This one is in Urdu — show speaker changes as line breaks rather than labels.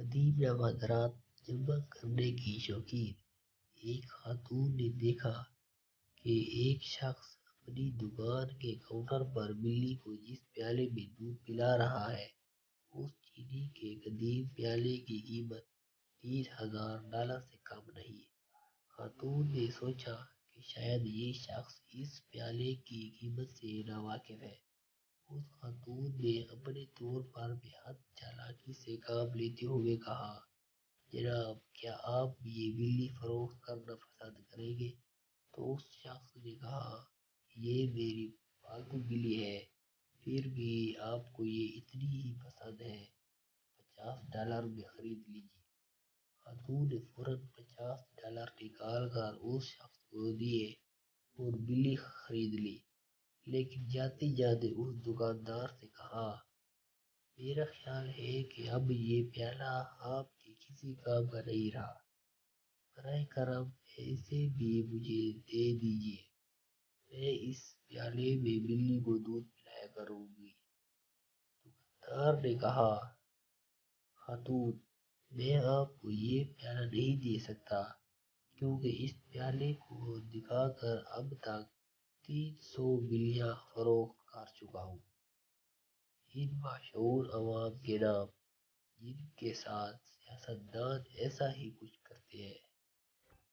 قدیم جواہرات جمع کرنے کی شوقین ایک خاتون نے دیکھا کہ ایک شخص اپنی دکان کے کاؤنٹر پر بلی کو جس پیالے میں دودھ پلا رہا ہے اس چینی کے قدیم پیالے کی قیمت $30,000 سے کم نہیں۔ خاتون نے سوچا کہ شاید یہ شخص اس پیالے کی قیمت سے ناواقف ہے۔ اس خاتون نے اپنے طور پر بہت چالاکی سے کام لیتے ہوئے کہا، جناب کیا آپ یہ بلی فروخت کرنا پسند کریں گے؟ تو اس شخص نے کہا، یہ میری پالتو بلی ہے، پھر بھی آپ کو یہ اتنی ہی پسند ہے تو $50 میں خرید لیجیے۔ خاتون نے فوراً $50 نکال کر اس شخص کو دیے اور بلی خرید لی، لیکن جاتے جاتے اس دکاندار سے کہا، میرا خیال ہے کہ اب یہ پیالہ آپ کے کسی کام کا نہیں رہا، براہ کرم اسے بھی مجھے دے دیجیے، میں اس پیالے میں بلی کو دودھ پلایا کروں گی۔ دکاندار نے کہا، خاتون میں آپ کو یہ پیالہ نہیں دے سکتا کیونکہ اس پیالے کو دکھا کر اب تک 300 بلیاں فروخت کر چکا ہوں، ان مشہور عوام کے نام جن کے ساتھ سیاستدان ایسا ہی کچھ کرتے ہیں۔